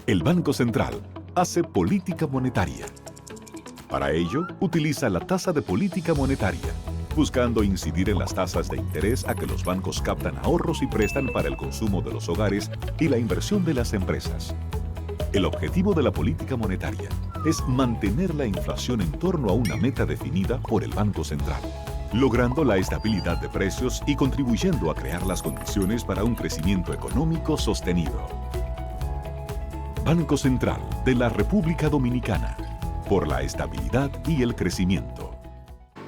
El Banco Central hace política monetaria. Para ello, utiliza la tasa de política monetaria, buscando incidir en las tasas de interés a que los bancos captan ahorros y prestan para el consumo de los hogares y la inversión de las empresas. El objetivo de la política monetaria es mantener la inflación en torno a una meta definida por el Banco Central, logrando la estabilidad de precios y contribuyendo a crear las condiciones para un crecimiento económico sostenido. Banco Central de la República Dominicana, por la estabilidad y el crecimiento.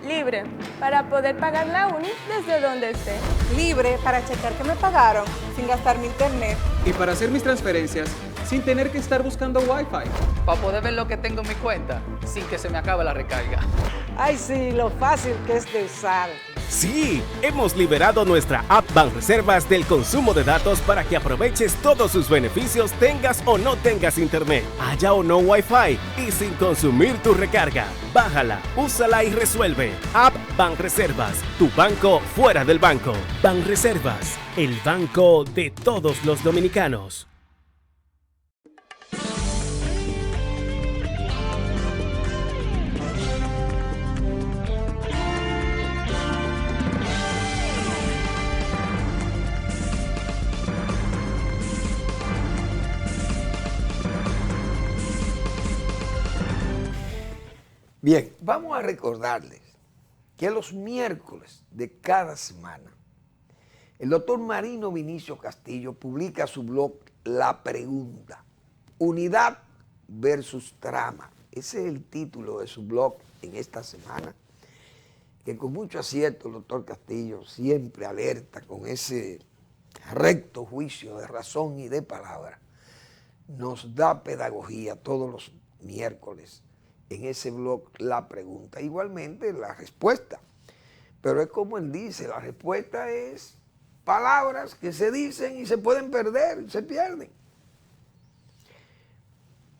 Libre, para poder pagar la uni desde donde esté. Libre para checar que me pagaron sin gastar mi internet. Y para hacer mis transferencias sin tener que estar buscando Wi-Fi. Para poder ver lo que tengo en mi cuenta sin que se me acabe la recarga. Ay, sí, lo fácil que es de usar. Sí, hemos liberado nuestra app Banreservas del consumo de datos para que aproveches todos sus beneficios, tengas o no tengas internet, haya o no Wi-Fi, y sin consumir tu recarga. Bájala, úsala y resuelve. App Banreservas, tu banco fuera del banco. Banreservas, el banco de todos los dominicanos. Bien, vamos a recordarles que los miércoles de cada semana el doctor Marino Vinicio Castillo publica su blog La Pregunta, Unidad versus Trama. Ese es el título de su blog en esta semana, que con mucho acierto el doctor Castillo siempre alerta con ese recto juicio de razón y de palabra. Nos da pedagogía todos los miércoles en ese blog La Pregunta. Igualmente la respuesta. Pero es como él dice, la respuesta es palabras que se dicen y se pueden perder, se pierden.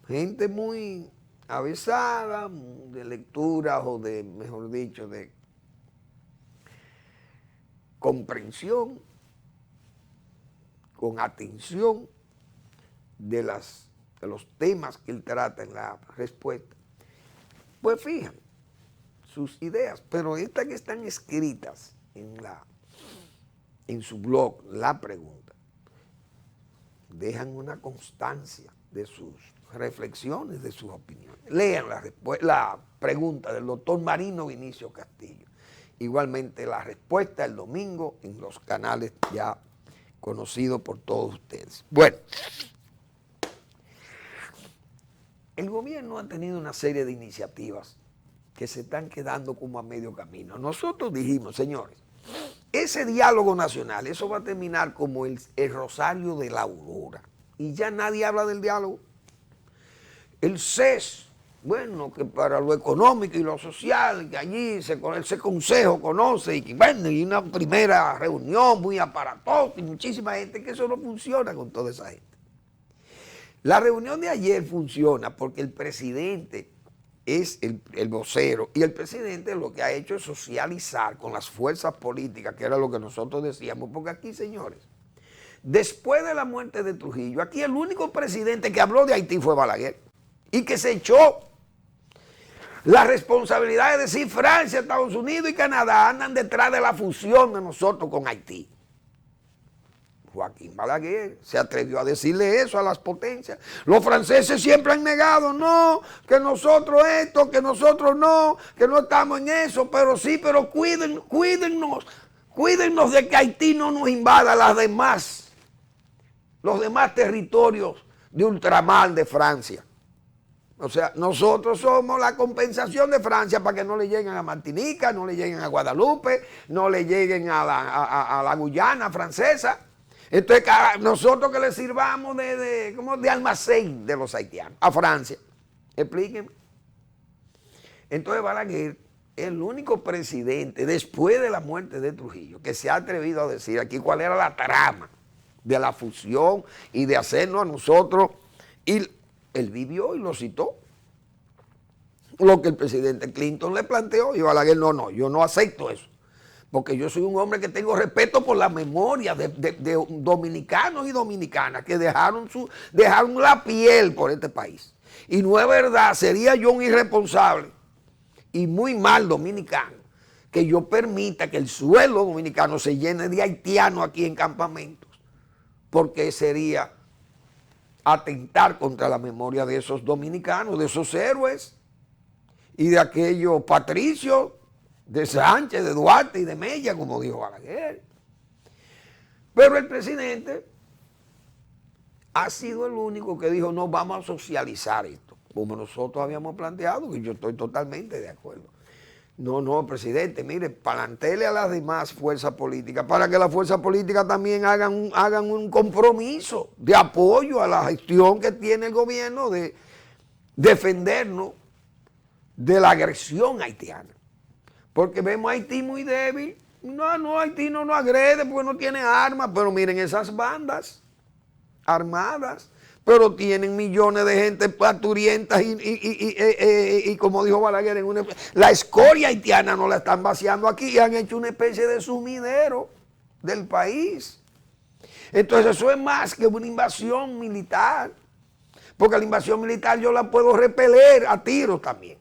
Gente muy avesada, de lecturas o de, mejor dicho, de comprensión, con atención de los temas que él trata en la respuesta, pues fijan sus ideas, pero estas que están escritas en su blog, La Pregunta, dejan una constancia de sus reflexiones, de sus opiniones. Lean la pregunta del doctor Marino Vinicio Castillo. Igualmente la respuesta el domingo en los canales ya conocidos por todos ustedes. Bueno, el gobierno ha tenido una serie de iniciativas que se están quedando como a medio camino. Nosotros dijimos, señores, ese diálogo nacional, eso va a terminar como el Rosario de la Aurora. Y ya nadie habla del diálogo. El CES, bueno, que para lo económico y lo social, que allí ese consejo conoce y que bueno, y una primera reunión muy aparatosa y muchísima gente, que eso no funciona con toda esa gente. La reunión de ayer funciona porque el presidente es el vocero y el presidente lo que ha hecho es socializar con las fuerzas políticas, que era lo que nosotros decíamos, porque aquí, señores, después de la muerte de Trujillo, aquí el único presidente que habló de Haití fue Balaguer y que se echó la responsabilidad de decir Francia, Estados Unidos y Canadá andan detrás de la fusión de nosotros con Haití. Joaquín Balaguer se atrevió a decirle eso a las potencias. Los franceses siempre han negado, no, que nosotros esto, que nosotros no, que no estamos en eso, pero sí, pero cuídennos de que Haití no nos invada los demás territorios de ultramar de Francia. O sea, nosotros somos la compensación de Francia para que no le lleguen a Martinica, no le lleguen a Guadalupe, no le lleguen a la Guyana francesa. Entonces, nosotros que le sirvamos de almacén de los haitianos a Francia. Explíquenme. Entonces, Balaguer es el único presidente después de la muerte de Trujillo que se ha atrevido a decir aquí cuál era la trama de la fusión y de hacernos a nosotros. Y él vivió y lo citó. Lo que el presidente Clinton le planteó y Balaguer no, yo no acepto eso. Porque yo soy un hombre que tengo respeto por la memoria de dominicanos y dominicanas que dejaron la piel por este país. Y no es verdad, sería yo un irresponsable y muy mal dominicano que yo permita que el suelo dominicano se llene de haitianos aquí en campamentos, porque sería atentar contra la memoria de esos dominicanos, de esos héroes y de aquellos patricios de Sánchez, de Duarte y de Mella, como dijo Balaguer. Pero el presidente ha sido el único que dijo, no, vamos a socializar esto, como nosotros habíamos planteado, y yo estoy totalmente de acuerdo. No, presidente, mire, plantele a las demás fuerzas políticas para que las fuerzas políticas también hagan un compromiso de apoyo a la gestión que tiene el gobierno de defendernos de la agresión haitiana. Porque vemos a Haití muy débil. No, Haití no nos agrede porque no tiene armas. Pero miren esas bandas armadas, pero tienen millones de gente parturientas y como dijo Balaguer, la escoria haitiana no la están vaciando aquí y han hecho una especie de sumidero del país. Entonces eso es más que una invasión militar, porque la invasión militar yo la puedo repeler a tiros también.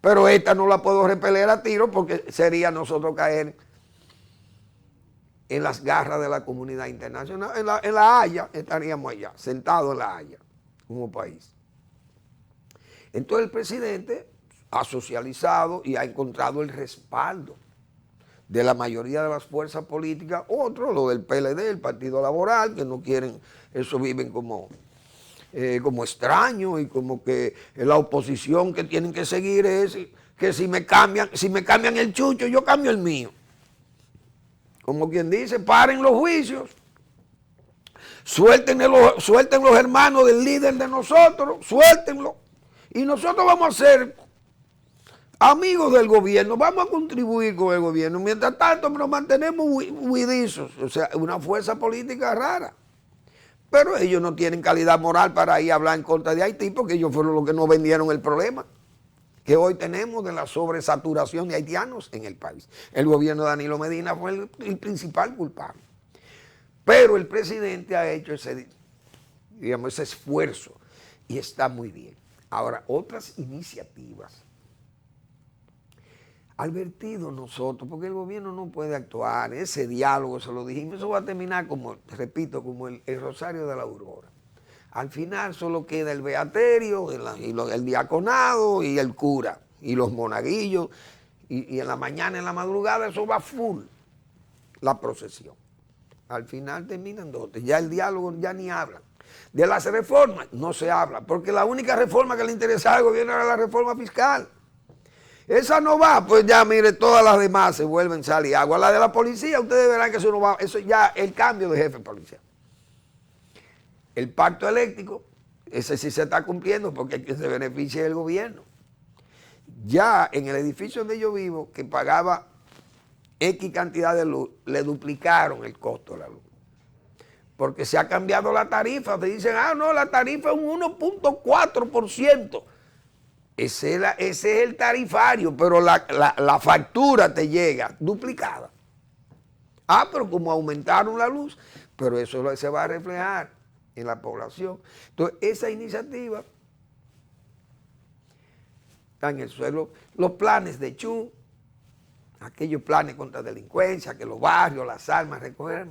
Pero esta no la puedo repeler a tiro porque sería nosotros caer en las garras de la comunidad internacional. En la Haya estaríamos allá, sentados en la Haya, como país. Entonces el presidente ha socializado y ha encontrado el respaldo de la mayoría de las fuerzas políticas. Otros, lo del PLD, el Partido Laboral, que no quieren, eso viven como como extraño y como que la oposición que tienen que seguir es que si me cambian el chucho, yo cambio el mío. Como quien dice, paren los juicios, suelten los hermanos del líder de nosotros, suéltenlo, y nosotros vamos a ser amigos del gobierno, vamos a contribuir con el gobierno. Mientras tanto nos mantenemos huidizos, o sea, una fuerza política rara. Pero ellos no tienen calidad moral para ir a hablar en contra de Haití, porque ellos fueron los que nos vendieron el problema que hoy tenemos de la sobresaturación de haitianos en el país. El gobierno de Danilo Medina fue el principal culpable. Pero el presidente ha hecho ese esfuerzo y está muy bien. Ahora, otras iniciativas. Advertido nosotros, porque el gobierno no puede actuar, ese diálogo, se lo dijimos, eso va a terminar como, repito, como el Rosario de la Aurora. Al final solo queda el beaterio, el diaconado y el cura, y los monaguillos, y en la mañana, en la madrugada, eso va full, la procesión. Al final terminan dotes, ya el diálogo ya ni hablan. De las reformas no se habla, porque la única reforma que le interesaba al gobierno era la reforma fiscal. Esa no va, pues ya mire, todas las demás se vuelven sal y agua. La de la policía, ustedes verán que eso no va, eso ya el cambio de jefe de policía. El pacto eléctrico, ese sí se está cumpliendo porque el que se beneficia es el gobierno. Ya en el edificio donde yo vivo, que pagaba X cantidad de luz, le duplicaron el costo de la luz. Porque se ha cambiado la tarifa, te dicen, no, la tarifa es un 1.4%. Ese es el tarifario, pero la factura te llega duplicada. Pero como aumentaron la luz, pero eso se va a reflejar en la población. Entonces, esa iniciativa está en el suelo. Los planes de Chu, aquellos planes contra delincuencia, que los barrios, las armas, recoger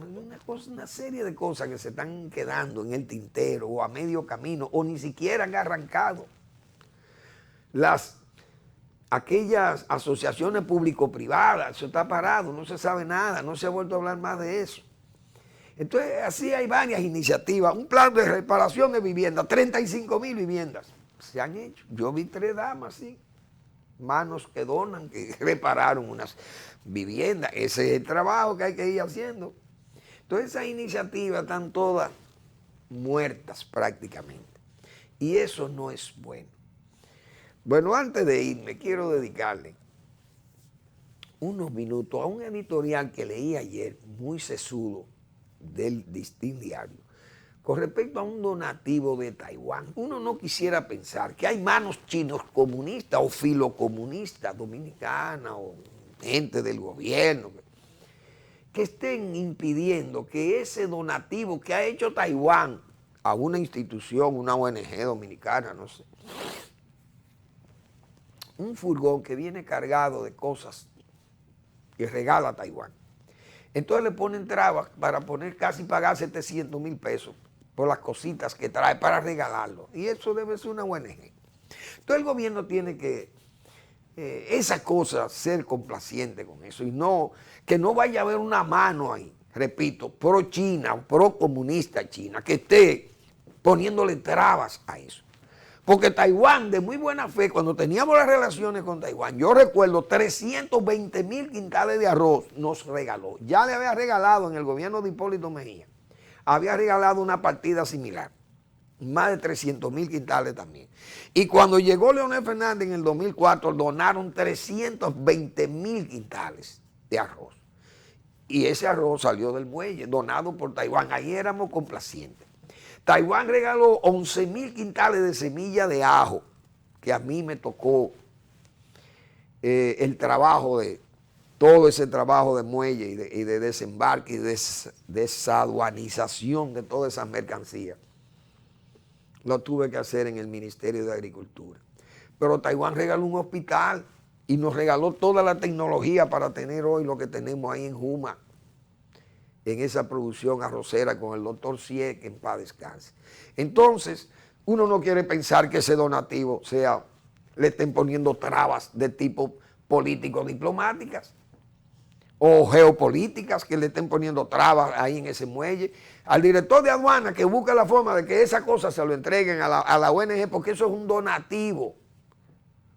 una serie de cosas que se están quedando en el tintero o a medio camino o ni siquiera han arrancado. Aquellas asociaciones público-privadas, eso está parado, no se sabe nada, no se ha vuelto a hablar más de eso. Entonces, así hay varias iniciativas. Un plan de reparación de viviendas, 35,000 viviendas se han hecho. Yo vi 3 damas, sí, manos que donan, que repararon unas viviendas. Ese es el trabajo que hay que ir haciendo. Entonces, esas iniciativas están todas muertas prácticamente. Y eso no es bueno. Bueno, antes de irme, quiero dedicarle unos minutos a un editorial que leí ayer, muy sesudo, del Listín Diario, con respecto a un donativo de Taiwán. Uno no quisiera pensar que hay manos chinos comunistas o filocomunistas dominicanas o gente del gobierno que estén impidiendo que ese donativo que ha hecho Taiwán a una institución, una ONG dominicana, no sé, un furgón que viene cargado de cosas que regala a Taiwán. Entonces le ponen trabas para casi pagar 700,000 pesos por las cositas que trae para regalarlo. Y eso debe ser una ONG. Entonces el gobierno tiene que, esa cosa, ser complaciente con eso y no, que no vaya a haber una mano ahí, repito, pro China, pro comunista China, que esté poniéndole trabas a eso. Porque Taiwán, de muy buena fe, cuando teníamos las relaciones con Taiwán, yo recuerdo 320,000 quintales de arroz nos regaló. Ya le había regalado en el gobierno de Hipólito Mejía, había regalado una partida similar, más de 300,000 quintales también. Y cuando llegó Leonel Fernández en el 2004, donaron 320,000 quintales de arroz. Y ese arroz salió del muelle, donado por Taiwán. Ahí éramos complacientes. Taiwán regaló 11,000 quintales de semilla de ajo, que a mí me tocó el trabajo de, todo ese trabajo de muelle y de desembarque y de desaduanización de todas esas mercancías. Lo tuve que hacer en el Ministerio de Agricultura. Pero Taiwán regaló un hospital y nos regaló toda la tecnología para tener hoy lo que tenemos ahí en Juma, en esa producción arrocera con el doctor Sie, que en paz descanse. Entonces, uno no quiere pensar que ese donativo le estén poniendo trabas de tipo político-diplomáticas. o geopolíticas que le estén poniendo trabas ahí en ese muelle, al director de aduana que busque la forma de que esa cosa se lo entreguen a la ONG, porque eso es un donativo.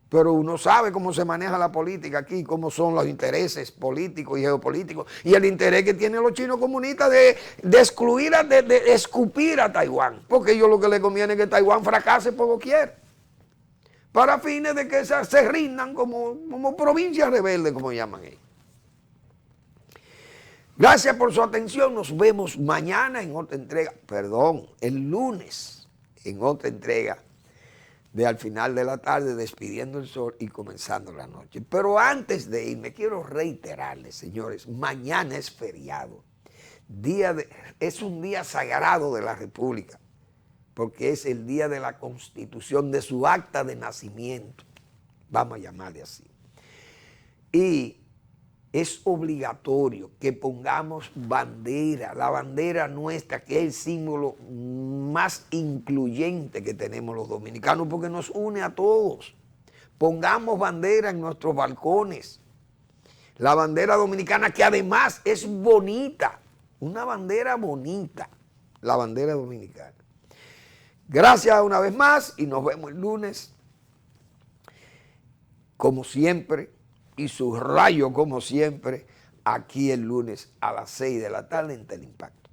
Pero uno sabe cómo se maneja la política aquí, cómo son los intereses políticos y geopolíticos, y el interés que tienen los chinos comunistas de excluir, de escupir a Taiwán, porque a ellos lo que les conviene es que Taiwán fracase por doquier, para fines de que se rindan como provincias rebeldes, como llaman ellos. Gracias por su atención, nos vemos mañana en otra entrega, el lunes en otra entrega de Al Final de la Tarde, Despidiendo el Sol y Comenzando la Noche. Pero antes de irme, quiero reiterarles, señores, mañana es feriado. Es un día sagrado de la República, porque es el día de la Constitución, de su acta de nacimiento, vamos a llamarle así. Y es obligatorio que pongamos bandera, la bandera nuestra, que es el símbolo más incluyente que tenemos los dominicanos, porque nos une a todos. Pongamos bandera en nuestros balcones. La bandera dominicana, que además es bonita, una bandera bonita, la bandera dominicana. Gracias una vez más y nos vemos el lunes, como siempre, y subrayo como siempre, aquí el lunes a las 6 de la tarde en Teleimpacto.